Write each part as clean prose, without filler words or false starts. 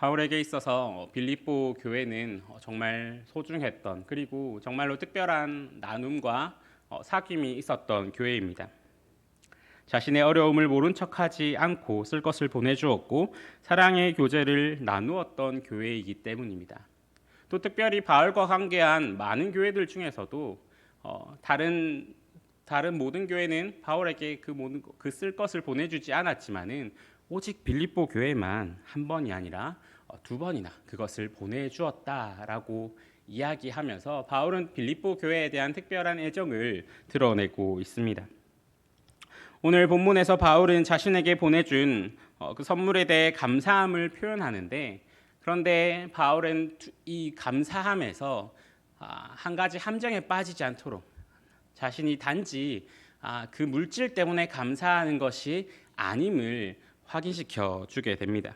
바울에게 있어서 빌립보 교회는 정말 소중했던, 그리고 정말로 특별한 나눔과 사귐이 있었던 교회입니다. 자신의 어려움을 모른 척하지 않고 쓸 것을 보내주었고 사랑의 교제를 나누었던 교회이기 때문입니다. 또 특별히 바울과 관계한 많은 교회들 중에서도 다른 모든 교회는 바울에게 그 쓸 것을 보내주지 않았지만은 오직 빌립보 교회만 한 번이 아니라 두 번이나 그것을 보내주었다라고 이야기하면서 바울은 빌립보 교회에 대한 특별한 애정을 드러내고 있습니다. 오늘 본문에서 바울은 자신에게 보내준 그 선물에 대해 감사함을 표현하는데, 그런데 바울은 이 감사함에서 한 가지 함정에 빠지지 않도록 자신이 단지 그 물질 때문에 감사하는 것이 아님을 확인시켜 주게 됩니다.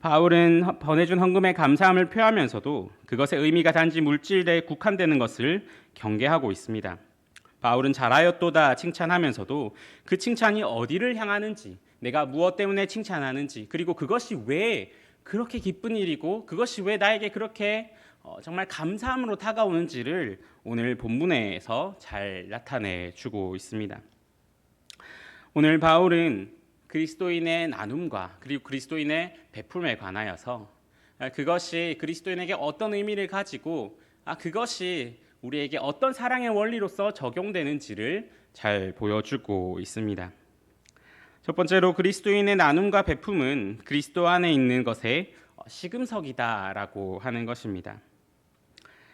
바울은 보내준 헌금에 감사함을 표하면서도 그것의 의미가 단지 물질에 국한되는 것을 경계하고 있습니다. 바울은 잘하였도다 칭찬하면서도 그 칭찬이 어디를 향하는지, 내가 무엇 때문에 칭찬하는지, 그리고 그것이 왜 그렇게 기쁜 일이고 그것이 왜 나에게 그렇게 정말 감사함으로 다가오는지를 오늘 본문에서 잘 나타내 주고 있습니다. 오늘 바울은 그리스도인의 나눔과 그리고 그리스도인의 베풀음에 관하여서 그것이 그리스도인에게 어떤 의미를 가지고 그것이 우리에게 어떤 사랑의 원리로서 적용되는지를 잘 보여주고 있습니다. 첫 번째로 그리스도인의 나눔과 베품은 그리스도 안에 있는 것의 시금석이다라고 하는 것입니다.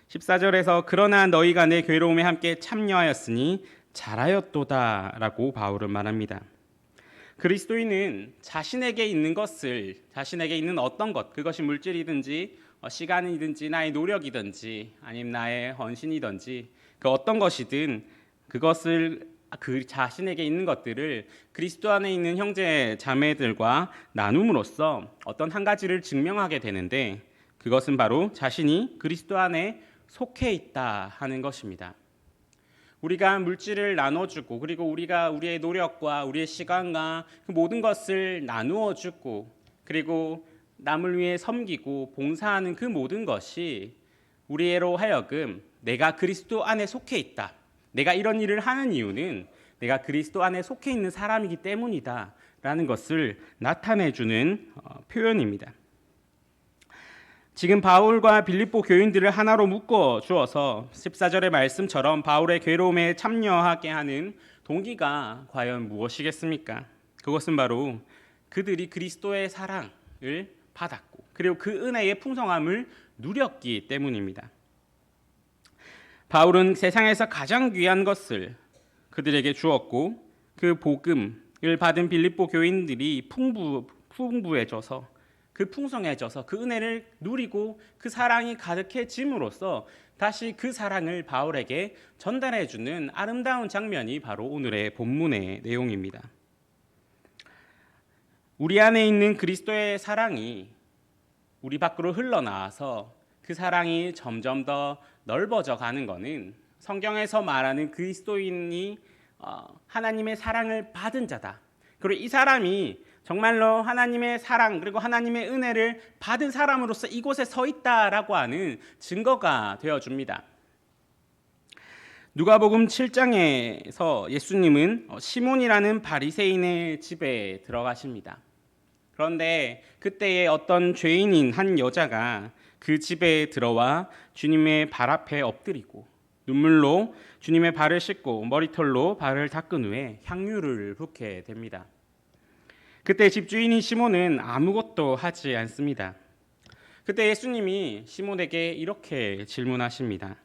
14절에서 그러나 너희가 내 괴로움에 함께 참여하였으니 잘하였도다라고 바울은 말합니다. 그리스도인은 자신에게 있는 것을, 자신에게 있는 어떤 것, 그것이 물질이든지 시간이든지 나의 노력이든지 아니면 나의 헌신이든지 그 어떤 것이든 그것을 그 자신에게 있는 것들을 그리스도 안에 있는 형제 자매들과 나눔으로써 어떤 한 가지를 증명하게 되는데, 그것은 바로 자신이 그리스도 안에 속해 있다 하는 것입니다. 우리가 물질을 나눠주고 그리고 우리가 우리의 노력과 우리의 시간과 그 모든 것을 나누어 주고 그리고 남을 위해 섬기고 봉사하는 그 모든 것이 우리로 하여금 내가 그리스도 안에 속해 있다, 내가 이런 일을 하는 이유는 내가 그리스도 안에 속해 있는 사람이기 때문이다 라는 것을 나타내주는 표현입니다. 지금 바울과 빌립보 교인들을 하나로 묶어 주어서 14절의 말씀처럼 바울의 괴로움에 참여하게 하는 동기가 과연 무엇이겠습니까? 그것은 바로 그들이 그리스도의 사랑을 받았고 그리고 그 은혜의 풍성함을 누렸기 때문입니다. 바울은 세상에서 가장 귀한 것을 그들에게 주었고 그 복음을 받은 빌립보 교인들이 풍부해져서 그 풍성해져서 그 은혜를 누리고 그 사랑이 가득해짐으로써 다시 그 사랑을 바울에게 전달해주는 아름다운 장면이 바로 오늘의 본문의 내용입니다. 우리 안에 있는 그리스도의 사랑이 우리 밖으로 흘러나와서 그 사랑이 점점 더 넓어져 가는 것은 성경에서 말하는 그리스도인이 하나님의 사랑을 받은 자다. 그리고 이 사람이 정말로 하나님의 사랑 그리고 하나님의 은혜를 받은 사람으로서 이곳에 서 있다라고 하는 증거가 되어줍니다. 누가복음 7장에서 예수님은 시몬이라는 바리새인의 집에 들어가십니다. 그런데 그때에 어떤 죄인인 한 여자가 그 집에 들어와 주님의 발 앞에 엎드리고 눈물로 주님의 발을 씻고 머리털로 발을 닦은 후에 향유를 붓게 됩니다. 그때 집주인인 시몬은 아무것도 하지 않습니다. 그때 예수님이 시몬에게 이렇게 질문하십니다.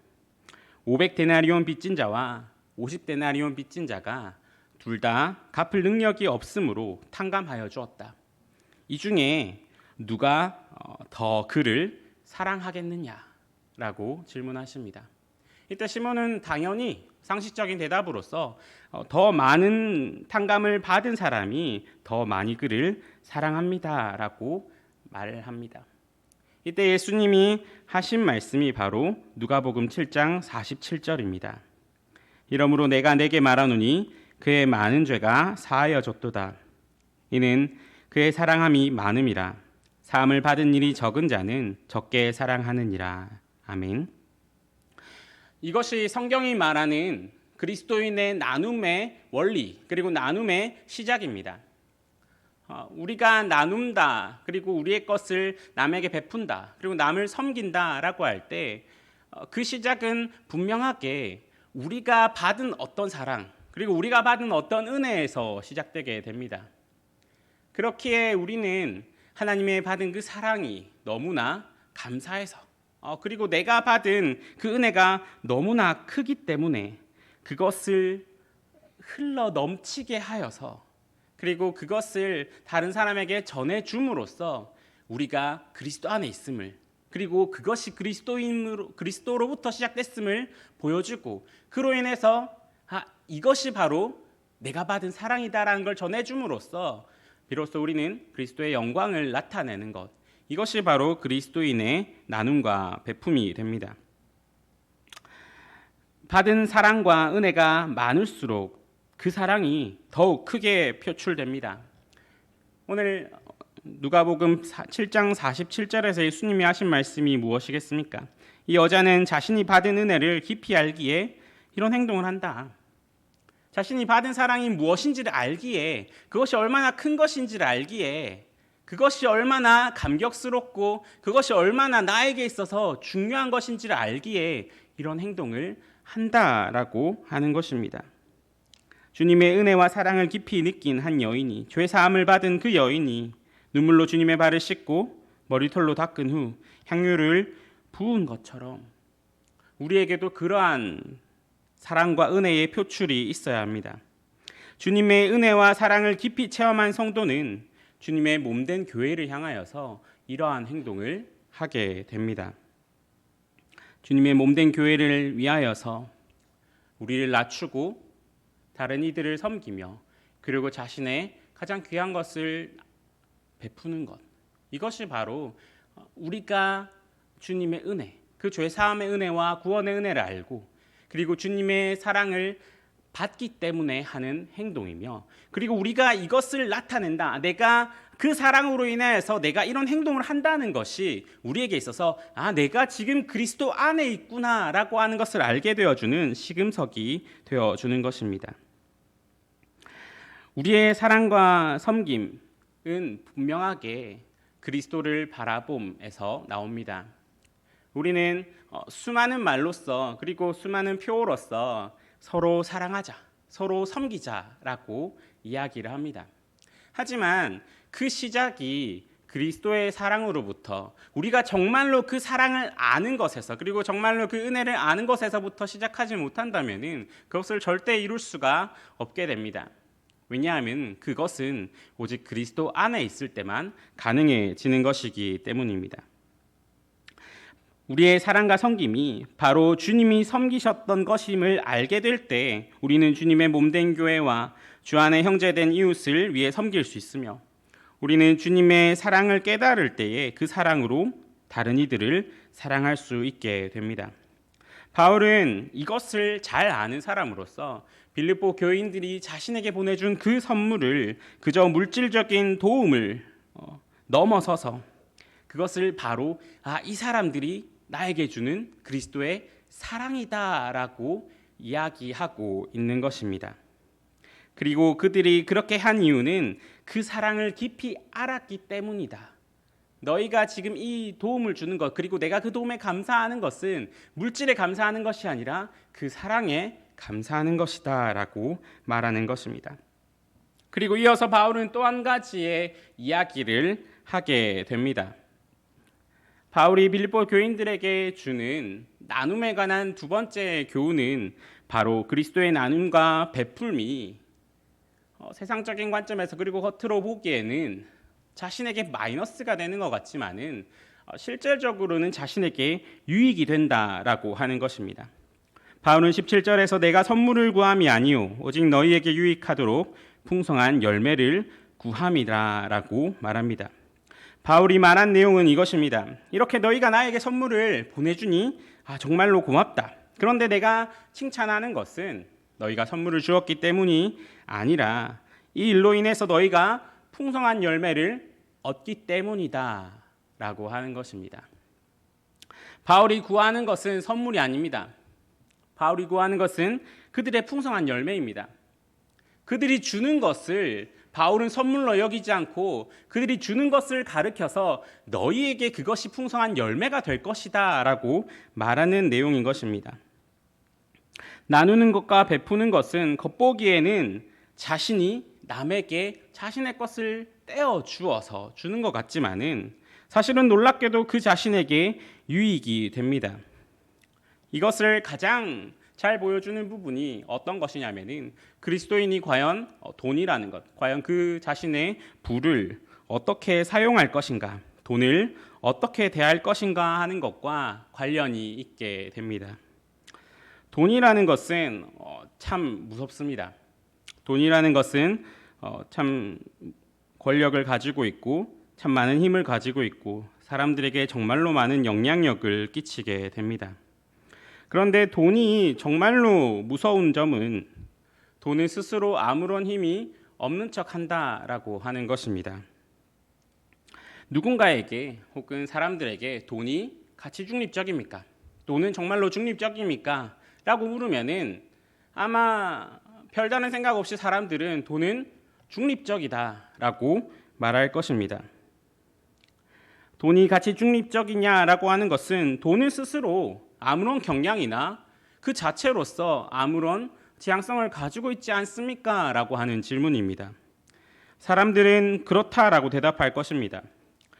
500데나리온 빚진 자와 50데나리온 빚진 자가 둘 다 갚을 능력이 없으므로 탕감하여 주었다. 이 중에 누가 더 그를 사랑하겠느냐라고 질문하십니다. 이때 시몬은 당연히 상식적인 대답으로서 더 많은 탕감을 받은 사람이 더 많이 그를 사랑합니다라고 말을 합니다. 이때 예수님이 하신 말씀이 바로 누가복음 7장 47절입니다. 이러므로 내가 네게 말하노니 그의 많은 죄가 사하여졌도다. 이는 그의 사랑함이 많음이라. 사함을 받은 일이 적은 자는 적게 사랑하느니라. 아멘. 이것이 성경이 말하는 그리스도인의 나눔의 원리, 그리고 나눔의 시작입니다. 우리가 나눈다, 그리고 우리의 것을 남에게 베푼다, 그리고 남을 섬긴다라고 할 때 그 시작은 분명하게 우리가 받은 어떤 사랑, 그리고 우리가 받은 어떤 은혜에서 시작되게 됩니다. 그렇기에 우리는 하나님의 받은 그 사랑이 너무나 감사해서, 그리고 내가 받은 그 은혜가 너무나 크기 때문에 그것을 흘러 넘치게 하여서, 그리고 그것을 다른 사람에게 전해줌으로써 우리가 그리스도 안에 있음을, 그리고 그것이 그리스도로부터 시작됐음을 보여주고, 그로 인해서 이것이 바로 내가 받은 사랑이다라는 걸 전해줌으로써 비로소 우리는 그리스도의 영광을 나타내는 것, 이것이 바로 그리스도인의 나눔과 베품이 됩니다. 받은 사랑과 은혜가 많을수록 그 사랑이 더욱 크게 표출됩니다. 오늘 누가복음 7장 47절에서 예수님이 하신 말씀이 무엇이겠습니까? 이 여자는 자신이 받은 은혜를 깊이 알기에 이런 행동을 한다. 자신이 받은 사랑이 무엇인지를 알기에, 그것이 얼마나 큰 것인지를 알기에, 그것이 얼마나 감격스럽고 그것이 얼마나 나에게 있어서 중요한 것인지를 알기에 이런 행동을 한다라고 하는 것입니다. 주님의 은혜와 사랑을 깊이 느낀 한 여인이, 죄 사함을 받은 그 여인이 눈물로 주님의 발을 씻고 머리털로 닦은 후 향유를 부은 것처럼 우리에게도 그러한 사랑과 은혜의 표출이 있어야 합니다. 주님의 은혜와 사랑을 깊이 체험한 성도는 주님의 몸된 교회를 향하여서 이러한 행동을 하게 됩니다. 주님의 몸된 교회를 위하여서 우리를 낮추고 다른 이들을 섬기며, 그리고 자신의 가장 귀한 것을 베푸는 것, 이것이 바로 우리가 주님의 은혜, 그 죄사함의 은혜와 구원의 은혜를 알고, 그리고 주님의 사랑을 받기 때문에 하는 행동이며, 그리고 우리가 이것을 나타낸다, 내가 그 사랑으로 인해서 내가 이런 행동을 한다는 것이 우리에게 있어서 내가 지금 그리스도 안에 있구나라고 하는 것을 알게 되어주는 시금석이 되어주는 것입니다. 우리의 사랑과 섬김은 분명하게 그리스도를 바라봄에서 나옵니다. 우리는 수많은 말로써, 그리고 수많은 표로써 서로 사랑하자, 서로 섬기자라고 이야기를 합니다. 하지만 그 시작이 그리스도의 사랑으로부터, 우리가 정말로 그 사랑을 아는 것에서, 그리고 정말로 그 은혜를 아는 것에서부터 시작하지 못한다면 그것을 절대 이룰 수가 없게 됩니다. 왜냐하면 그것은 오직 그리스도 안에 있을 때만 가능해지는 것이기 때문입니다. 우리의 사랑과 섬김이 바로 주님이 섬기셨던 것임을 알게 될 때 우리는 주님의 몸된 교회와 주 안에 형제된 이웃을 위해 섬길 수 있으며, 우리는 주님의 사랑을 깨달을 때에 그 사랑으로 다른 이들을 사랑할 수 있게 됩니다. 바울은 이것을 잘 아는 사람으로서 빌립보 교인들이 자신에게 보내준 그 선물을 그저 물질적인 도움을 넘어서서 그것을 바로 이 사람들이 나에게 주는 그리스도의 사랑이다라고 이야기하고 있는 것입니다. 그리고 그들이 그렇게 한 이유는 그 사랑을 깊이 알았기 때문이다. 너희가 지금 이 도움을 주는 것, 그리고 내가 그 도움에 감사하는 것은 물질에 감사하는 것이 아니라 그 사랑에 감사하는 것이다 라고 말하는 것입니다. 그리고 이어서 바울은 또 한 가지의 이야기를 하게 됩니다. 바울이 빌립보 교인들에게 주는 나눔에 관한 두 번째 교훈은 바로 그리스도의 나눔과 베풀미, 세상적인 관점에서, 그리고 겉으로 보기에는 자신에게 마이너스가 되는 것 같지만은 실질적으로는 자신에게 유익이 된다라고 하는 것입니다. 바울은 17절에서 내가 선물을 구함이 아니요 오직 너희에게 유익하도록 풍성한 열매를 구함이라라고 말합니다. 바울이 말한 내용은 이것입니다. 이렇게 너희가 나에게 선물을 보내주니 정말로 고맙다. 그런데 내가 칭찬하는 것은 너희가 선물을 주었기 때문이 아니라 이 일로 인해서 너희가 풍성한 열매를 얻기 때문이다 라고 하는 것입니다. 바울이 구하는 것은 선물이 아닙니다. 바울이 구하는 것은 그들의 풍성한 열매입니다. 그들이 주는 것을 바울은 선물로 여기지 않고 그들이 주는 것을 가르쳐서 너희에게 그것이 풍성한 열매가 될 것이다 라고 말하는 내용인 것입니다. 나누는 것과 베푸는 것은 겉보기에는 자신이 남에게 자신의 것을 떼어 주어서 주는 것 같지만은 사실은 놀랍게도 그 자신에게 유익이 됩니다. 이것을 가장 잘 보여주는 부분이 어떤 것이냐면은 그리스도인이 과연 돈이라는 것, 과연 그 자신의 부를 어떻게 사용할 것인가, 돈을 어떻게 대할 것인가 하는 것과 관련이 있게 됩니다. 돈이라는 것은 참 무섭습니다. 돈이라는 것은 참 권력을 가지고 있고 참 많은 힘을 가지고 있고 사람들에게 정말로 많은 영향력을 끼치게 됩니다. 그런데 돈이 정말로 무서운 점은 돈은 스스로 아무런 힘이 없는 척한다라고 하는 것입니다. 누군가에게 혹은 사람들에게 돈이 가치 중립적입니까? 돈은 정말로 중립적입니까? 라고 물으면은 아마 별다른 생각 없이 사람들은 돈은 중립적이다라고 말할 것입니다. 돈이 가치 중립적이냐라고 하는 것은 돈은 스스로 아무런 경향이나 그 자체로서 아무런 지향성을 가지고 있지 않습니까? 라고 하는 질문입니다. 사람들은 그렇다라고 대답할 것입니다.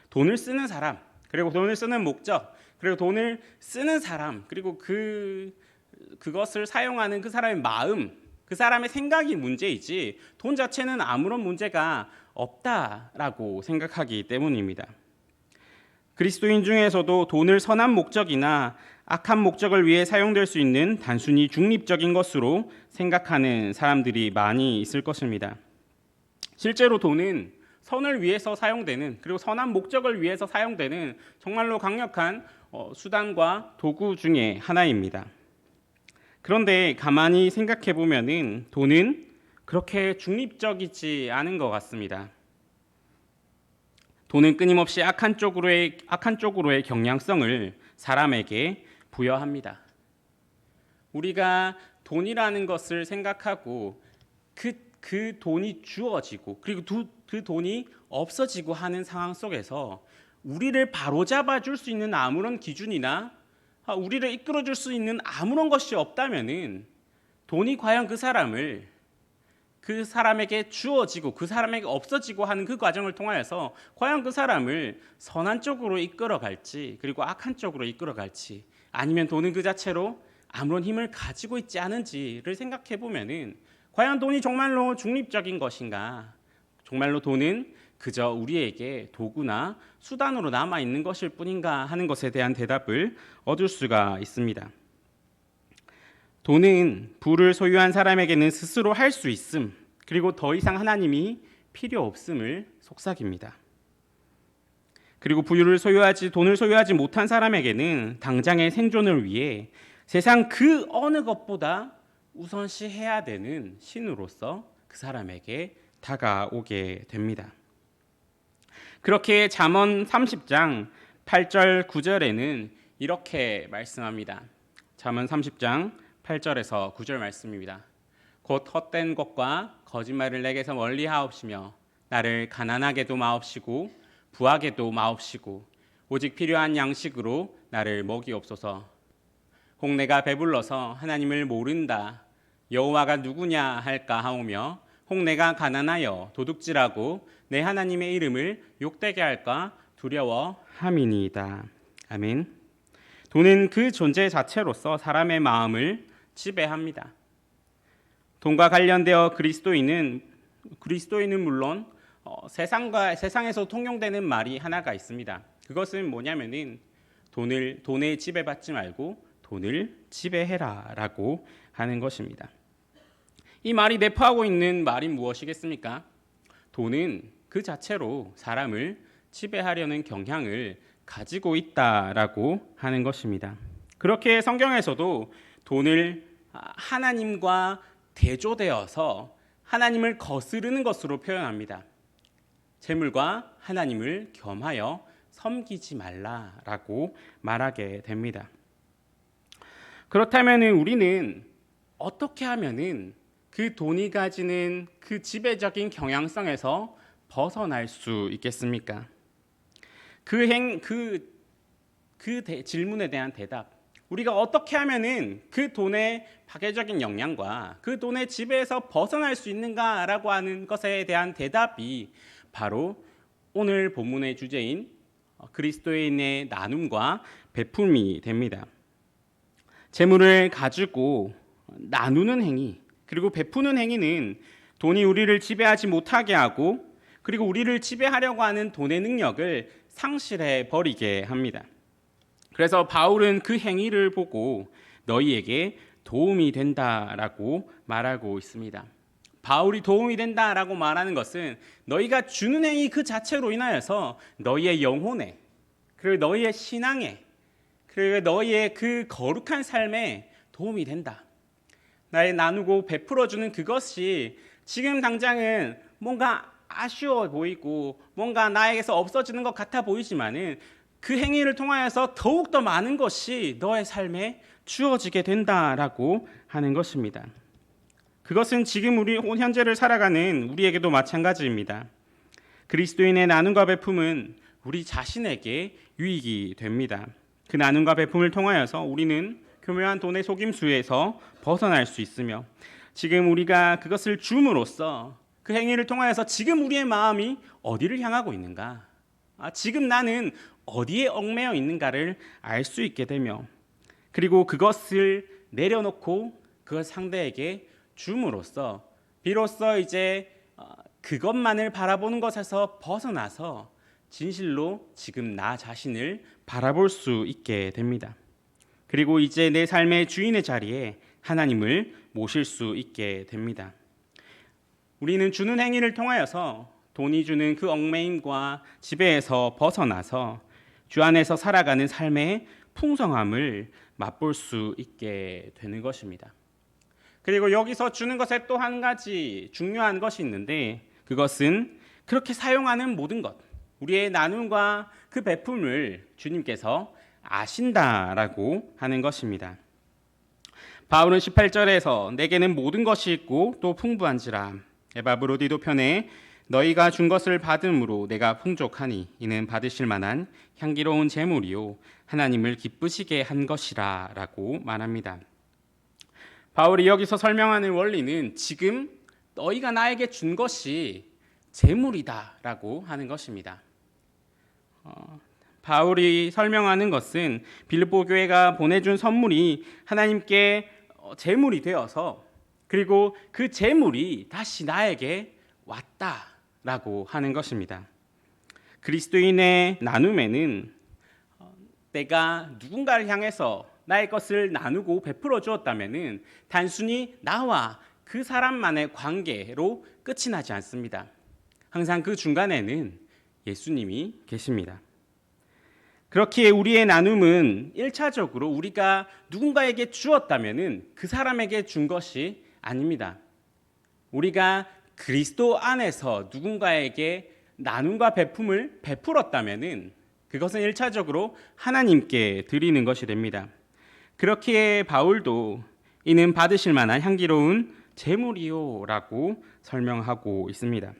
돈을 쓰는 사람, 그리고 돈을 쓰는 목적, 그리고 돈을 쓰는 사람, 그리고 그것을 사용하는 그 사람의 마음, 그 사람의 생각이 문제이지 돈 자체는 아무런 문제가 없다라고 생각하기 때문입니다. 그리스도인 중에서도 돈을 선한 목적이나 악한 목적을 위해 사용될 수 있는 단순히 중립적인 것으로 생각하는 사람들이 많이 있을 것입니다. 실제로 돈은 선을 위해서 사용되는, 그리고 선한 목적을 위해서 사용되는 정말로 강력한 수단과 도구 중에 하나입니다. 그런데 가만히 생각해 보면은 돈은 그렇게 중립적이지 않은 것 같습니다. 돈은 끊임없이 악한 쪽으로의 경향성을 사람에게 부여합니다. 우리가 돈이라는 것을 생각하고 그 돈이 주어지고 그리고 그 돈이 없어지고 하는 상황 속에서 우리를 바로잡아 줄 수 있는 아무런 기준이나 우리를 이끌어 줄 수 있는 아무런 것이 없다면은 돈이 과연 그 사람에게 주어지고 그 사람에게 없어지고 하는 그 과정을 통하여서 과연 그 사람을 선한 쪽으로 이끌어 갈지 그리고 악한 쪽으로 이끌어 갈지 아니면 돈은 그 자체로 아무런 힘을 가지고 있지 않은지를 생각해 보면은 과연 돈이 정말로 중립적인 것인가? 정말로 돈은 그저 우리에게 도구나 수단으로 남아 있는 것일 뿐인가 하는 것에 대한 대답을 얻을 수가 있습니다. 돈은 부를 소유한 사람에게는 스스로 할 수 있음, 그리고 더 이상 하나님이 필요 없음을 속삭입니다. 그리고 돈을 소유하지 못한 사람에게는 당장의 생존을 위해 세상 그 어느 것보다 우선시해야 되는 신으로서 그 사람에게 다가오게 됩니다. 그렇게 잠언 30장 8절 9절에는 이렇게 말씀합니다. 잠언 30장 8절에서 9절 말씀입니다. 곧 헛된 것과 거짓말을 내게서 멀리 하옵시며 나를 가난하게도 마옵시고 부하게도 마옵시고 오직 필요한 양식으로 나를 먹이옵소서. 혹 내가 배불러서 하나님을 모른다 여호와가 누구냐 할까 하오며 혹 내가 가난하여 도둑질하고 내 하나님의 이름을 욕되게 할까 두려워함이니이다. 아멘. 돈은 그 존재 자체로서 사람의 마음을 지배합니다. 돈과 관련되어 그리스도인은 물론 세상에서 통용되는 말이 하나가 있습니다. 그것은 뭐냐면은 돈에 지배받지 말고 돈을 지배해라라고 하는 것입니다. 이 말이 내포하고 있는 말이 무엇이겠습니까? 돈은 그 자체로 사람을 지배하려는 경향을 가지고 있다라고 하는 것입니다. 그렇게 성경에서도 돈을 하나님과 대조되어서 하나님을 거스르는 것으로 표현합니다. 재물과 하나님을 겸하여 섬기지 말라라고 말하게 됩니다. 그렇다면 우리는 어떻게 하면은 그 돈이 가지는 그 지배적인 경향성에서 벗어날 수 있겠습니까? 질문에 대한 대답. 우리가 어떻게 하면은 그 돈의 파괴적인 영향과 그 돈의 지배에서 벗어날 수 있는가라고 하는 것에 대한 대답이 바로 오늘 본문의 주제인 그리스도인의 나눔과 베품이 됩니다. 재물을 가지고 나누는 행위, 그리고 베푸는 행위는 돈이 우리를 지배하지 못하게 하고, 그리고 우리를 지배하려고 하는 돈의 능력을 상실해 버리게 합니다. 그래서 바울은 그 행위를 보고 너희에게 도움이 된다라고 말하고 있습니다. 바울이 도움이 된다라고 말하는 것은 너희가 주는 행위 그 자체로 인하여서 너희의 영혼에, 그리고 너희의 신앙에, 그리고 너희의 그 거룩한 삶에 도움이 된다. 나의 나누고 베풀어주는 그것이 지금 당장은 뭔가 아쉬워 보이고 뭔가 나에게서 없어지는 것 같아 보이지만은 그 행위를 통하여서 더욱더 많은 것이 너의 삶에 주어지게 된다라고 하는 것입니다. 그것은 지금 우리 현재를 살아가는 우리에게도 마찬가지입니다. 그리스도인의 나눔과 베품은 우리 자신에게 유익이 됩니다. 그 나눔과 베품을 통하여서 우리는 교묘한 돈의 속임수에서 벗어날 수 있으며, 지금 우리가 그것을 줌으로써 그 행위를 통하여서 지금 우리의 마음이 어디를 향하고 있는가, 지금 나는 어디에 얽매여 있는가를 알 수 있게 되며, 그리고 그것을 내려놓고 그걸 상대에게 줌으로써 비로소 이제 그것만을 바라보는 것에서 벗어나서 진실로 지금 나 자신을 바라볼 수 있게 됩니다. 그리고 이제 내 삶의 주인의 자리에 하나님을 모실 수 있게 됩니다. 우리는 주는 행위를 통하여서 돈이 주는 그 얽매임과 지배에서 벗어나서 주 안에서 살아가는 삶의 풍성함을 맛볼 수 있게 되는 것입니다. 그리고 여기서 주는 것에 또 한 가지 중요한 것이 있는데, 그것은 그렇게 사용하는 모든 것, 우리의 나눔과 그 베품을 주님께서 아신다라고 하는 것입니다. 바울은 18절에서 내게는 모든 것이 있고 또 풍부한지라, 에바브로디도 편에 너희가 준 것을 받음으로 내가 풍족하니 이는 받으실 만한 향기로운 제물이요 하나님을 기쁘시게 한 것이라 라고 말합니다. 바울이 여기서 설명하는 원리는 지금 너희가 나에게 준 것이 제물이다 라고 하는 것입니다. 바울이 설명하는 것은 빌립보 교회가 보내준 선물이 하나님께 제물이 되어서, 그리고 그 제물이 다시 나에게 왔다라고 하는 것입니다. 그리스도인의 나눔에는 내가 누군가를 향해서 나의 것을 나누고 베풀어 주었다면은 단순히 나와 그 사람만의 관계로 끝이 나지 않습니다. 항상 그 중간에는 예수님이 계십니다. 그렇기에 우리의 나눔은 1차적으로 우리가 누군가에게 주었다면은 그 사람에게 준 것이 아닙니다. 우리가 그리스도 안에서 누군가에게 나눔과 베품을 베풀었다면은 그것은 1차적으로 하나님께 드리는 것이 됩니다. 그렇기에 바울도 이는 받으실 만한 향기로운 제물이요라고 설명하고 있습니다.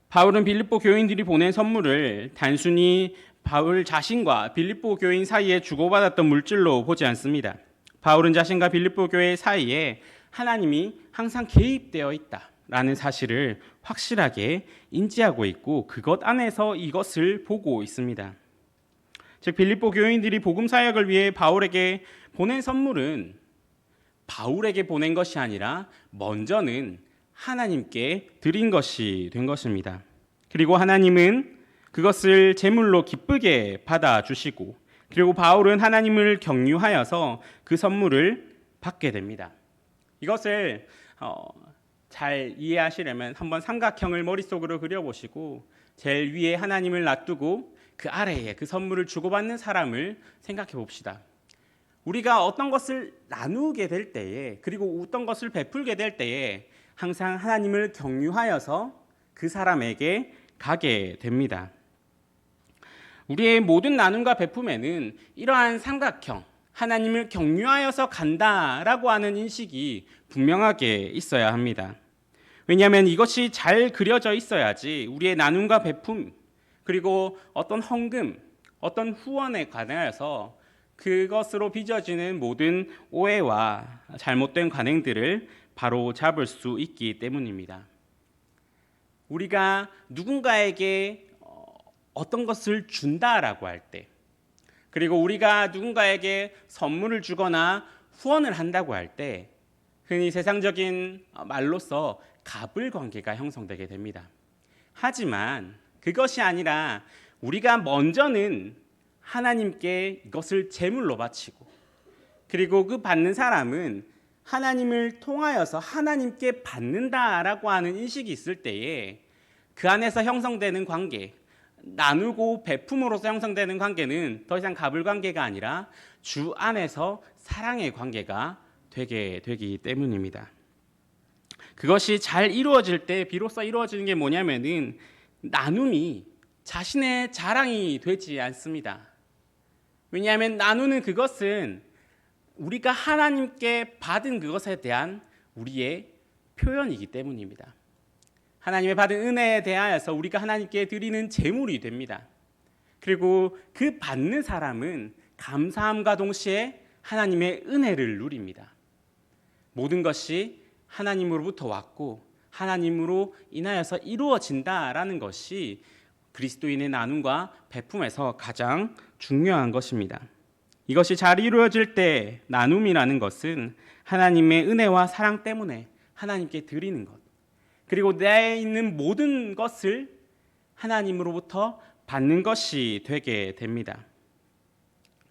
바울은 빌립보 교인들이 보낸 선물을 단순히 바울 자신과 빌립보 교인 사이에 주고받았던 물질로 보지 않습니다. 바울은 자신과 빌립보 교회 사이에 하나님이 항상 개입되어 있다라는 사실을 확실하게 인지하고 있고 그것 안에서 이것을 보고 있습니다. 즉 빌립보 교인들이 복음 사역을 위해 바울에게 보낸 선물은 바울에게 보낸 것이 아니라 먼저는 하나님께 드린 것이 된 것입니다. 그리고 하나님은 그것을 제물로 기쁘게 받아주시고, 그리고 바울은 하나님을 경유하여서 그 선물을 받게 됩니다. 이것을 잘 이해하시려면 한번 삼각형을 머릿속으로 그려보시고 제일 위에 하나님을 놔두고 그 아래에 그 선물을 주고받는 사람을 생각해 봅시다. 우리가 어떤 것을 나누게 될 때에, 그리고 어떤 것을 베풀게 될 때에 항상 하나님을 경유하여서 그 사람에게 가게 됩니다. 우리의 모든 나눔과 베품에는 이러한 삼각형, 하나님을 경유하여서 간다라고 하는 인식이 분명하게 있어야 합니다. 왜냐하면 이것이 잘 그려져 있어야지 우리의 나눔과 베품, 그리고 어떤 헌금, 어떤 후원에 관하여서 그것으로 빚어지는 모든 오해와 잘못된 관행들을 바로 잡을 수 있기 때문입니다. 우리가 누군가에게 어떤 것을 준다라고 할 때, 그리고 우리가 누군가에게 선물을 주거나 후원을 한다고 할 때 흔히 세상적인 말로서 갑을 관계가 형성되게 됩니다. 하지만 그것이 아니라 우리가 먼저는 하나님께 이것을 제물로 바치고, 그리고 그 받는 사람은 하나님을 통하여서 하나님께 받는다라고 하는 인식이 있을 때에 그 안에서 형성되는 관계, 나누고 베품으로서 형성되는 관계는 더 이상 갑을 관계가 아니라 주 안에서 사랑의 관계가 되게 되기 때문입니다. 그것이 잘 이루어질 때 비로소 이루어지는 게 뭐냐면은 나눔이 자신의 자랑이 되지 않습니다. 왜냐하면 나누는 그것은 우리가 하나님께 받은 그것에 대한 우리의 표현이기 때문입니다. 하나님의 받은 은혜에 대하여서 우리가 하나님께 드리는 제물이 됩니다. 그리고 그 받는 사람은 감사함과 동시에 하나님의 은혜를 누립니다. 모든 것이 하나님으로부터 왔고 하나님으로 인하여서 이루어진다라는 것이 그리스도인의 나눔과 베품에서 가장 중요한 것입니다. 이것이 잘 이루어질 때 나눔이라는 것은 하나님의 은혜와 사랑 때문에 하나님께 드리는 것, 그리고 내에 있는 모든 것을 하나님으로부터 받는 것이 되게 됩니다.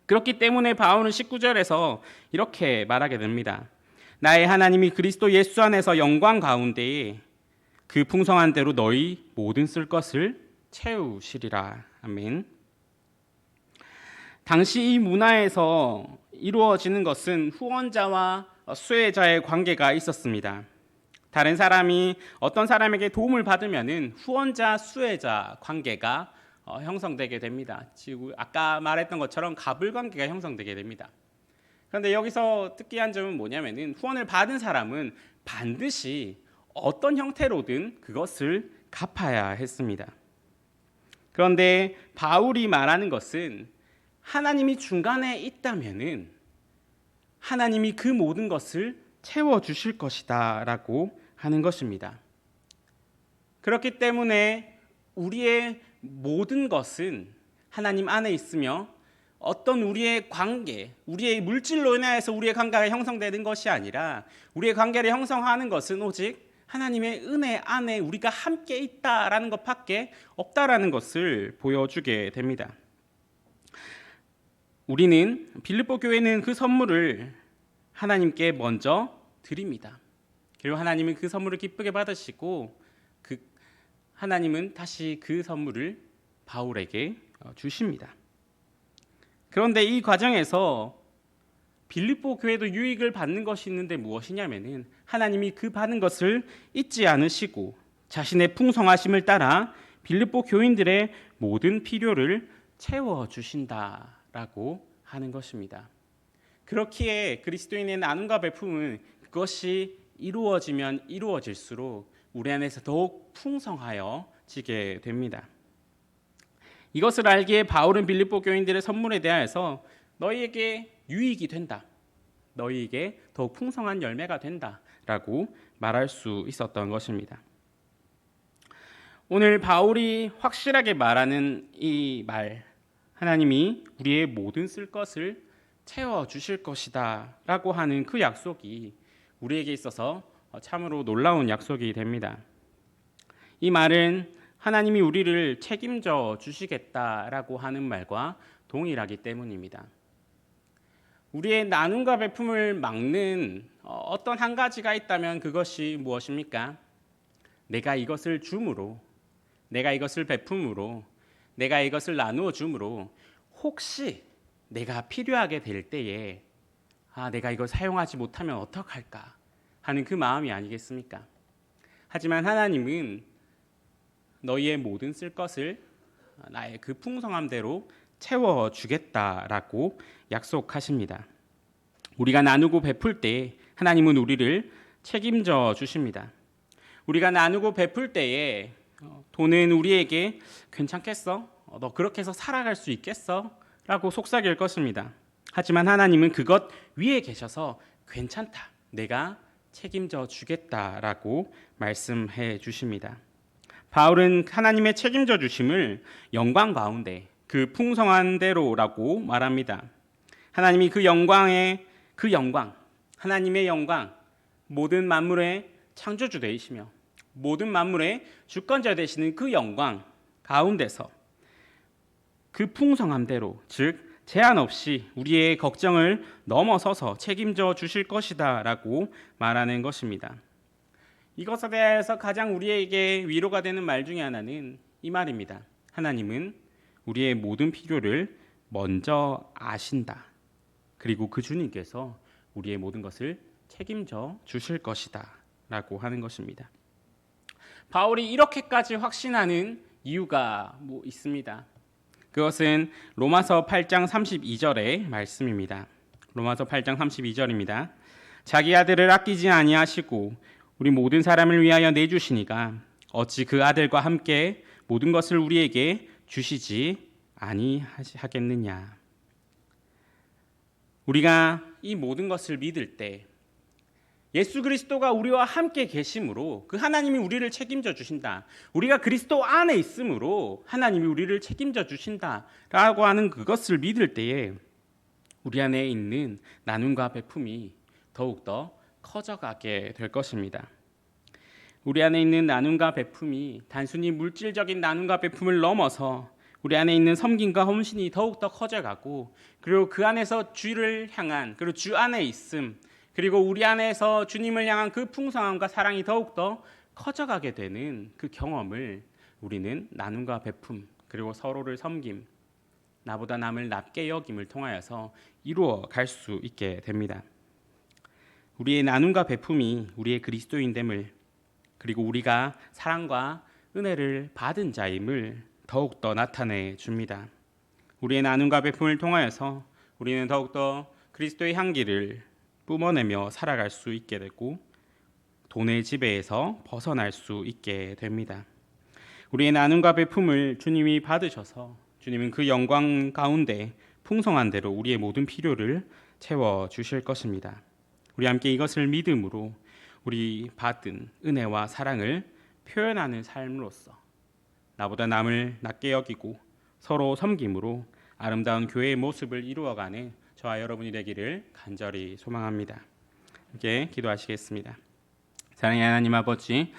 그렇기 때문에 바울은 19절에서 이렇게 말하게 됩니다. 나의 하나님이 그리스도 예수 안에서 영광 가운데에 그 풍성한 대로 너희 모든 쓸 것을 채우시리라. 아멘. 당시 이 문화에서 이루어지는 것은 후원자와 수혜자의 관계가 있었습니다. 다른 사람이 어떤 사람에게 도움을 받으면은 후원자 수혜자 관계가 형성되게 됩니다. 지금 아까 말했던 것처럼 갑을 관계가 형성되게 됩니다. 그런데 여기서 특이한 점은 뭐냐면은 후원을 받은 사람은 반드시 어떤 형태로든 그것을 갚아야 했습니다. 그런데 바울이 말하는 것은 하나님이 중간에 있다면은 하나님이 그 모든 것을 채워 주실 것이다라고 하는 것입니다. 그렇기 때문에 우리의 모든 것은 하나님 안에 있으며 어떤 우리의 관계, 우리의 물질로 인하여서 우리의 관계가 형성되는 것이 아니라 우리의 관계를 형성하는 것은 오직 하나님의 은혜 안에 우리가 함께 있다라는 것밖에 없다라는 것을 보여주게 됩니다. 우리는 빌립보 교회는 그 선물을 하나님께 먼저 드립니다. 그리고 하나님은 그 선물을 기쁘게 받으시고 하나님은 다시 그 선물을 바울에게 주십니다. 그런데 이 과정에서 빌립보 교회도 유익을 받는 것이 있는데 무엇이냐면은 하나님이 그 받은 것을 잊지 않으시고 자신의 풍성하심을 따라 빌립보 교인들의 모든 필요를 채워 주신다라고 하는 것입니다. 그렇기에 그리스도인의 나눔과 베품은 그것이 이루어지면 이루어질수록 우리 안에서 더욱 풍성하여 지게 됩니다. 이것을 알기에 바울은 빌립보 교인들의 선물에 대하여서 너희에게 유익이 된다, 너희에게 더욱 풍성한 열매가 된다라고 말할 수 있었던 것입니다. 오늘 바울이 확실하게 말하는 이 말, 하나님이 우리의 모든 쓸 것을 채워주실 것이다 라고 하는 그 약속이 우리에게 있어서 참으로 놀라운 약속이 됩니다. 이 말은 하나님이 우리를 책임져 주시겠다라고 하는 말과 동일하기 때문입니다. 우리의 나눔과 베품을 막는 어떤 한 가지가 있다면 그것이 무엇입니까? 내가 이것을 줌으로, 내가 이것을 베품으로, 내가 이것을 나누어 줌으로 혹시 내가 필요하게 될 때에 내가 이걸 사용하지 못하면 어떡할까 하는 그 마음이 아니겠습니까? 하지만 하나님은 너희의 모든 쓸 것을 나의 그 풍성함대로 채워주겠다라고 약속하십니다. 우리가 나누고 베풀 때 하나님은 우리를 책임져 주십니다. 우리가 나누고 베풀 때에 돈은 우리에게 괜찮겠어? 너 그렇게 해서 살아갈 수 있겠어? 라고 속삭일 것입니다. 하지만 하나님은 그것 위에 계셔서 괜찮다. 내가 책임져 주겠다라고 말씀해 주십니다. 바울은 하나님의 책임져 주심을 영광 가운데 그 풍성한 대로라고 말합니다. 하나님이 그 영광, 하나님의 영광, 모든 만물의 창조주 되시며 모든 만물의 주권자 되시는 그 영광 가운데서 그 풍성함대로, 즉 제한 없이 우리의 걱정을 넘어서서 책임져 주실 것이다 라고 말하는 것입니다. 이것에 대해서 가장 우리에게 위로가 되는 말 중에 하나는 이 말입니다. 하나님은 우리의 모든 필요를 먼저 아신다. 그리고 그 주님께서 우리의 모든 것을 책임져 주실 것이다 라고 하는 것입니다. 바울이 이렇게까지 확신하는 이유가 있습니다. 그것은 로마서 8장 32절의 말씀입니다. 로마서 8장 32절입니다. 자기 아들을 아끼지 아니하시고 우리 모든 사람을 위하여 내주시니까 어찌 그 아들과 함께 모든 것을 우리에게 주시지 아니하겠느냐. 우리가 이 모든 것을 믿을 때 예수 그리스도가 우리와 함께 계심으로 그 하나님이 우리를 책임져 주신다. 우리가 그리스도 안에 있으므로 하나님이 우리를 책임져 주신다라고 하는 그것을 믿을 때에 우리 안에 있는 나눔과 베품이 더욱더 커져가게 될 것입니다. 우리 안에 있는 나눔과 베품이 단순히 물질적인 나눔과 베품을 넘어서 우리 안에 있는 섬김과 헌신이 더욱더 커져가고 그리고 그 안에서 주를 향한 그리고 주 안에 있음 그리고 우리 안에서 주님을 향한 그 풍성함과 사랑이 더욱더 커져가게 되는 그 경험을 우리는 나눔과 베품 그리고 서로를 섬김 나보다 남을 낮게 여김을 통하여서 이루어 갈 수 있게 됩니다. 우리의 나눔과 베품이 우리의 그리스도인됨을 그리고 우리가 사랑과 은혜를 받은 자임을 더욱더 나타내 줍니다. 우리의 나눔과 베품을 통하여서 우리는 더욱더 그리스도의 향기를 뿜어내며 살아갈 수 있게 되고 돈의 지배에서 벗어날 수 있게 됩니다. 우리의 나눔과 베품을 주님이 받으셔서 주님은 그 영광 가운데 풍성한 대로 우리의 모든 필요를 채워 주실 것입니다. 우리 함께 이것을 믿음으로 우리 받은 은혜와 사랑을 표현하는 삶으로서 나보다 남을 낮게 여기고 서로 섬김으로 아름다운 교회의 모습을 이루어가는 저와 여러분이 되기를 간절히 소망합니다. 함께 기도하시겠습니다. 사랑의 하나님 아버지,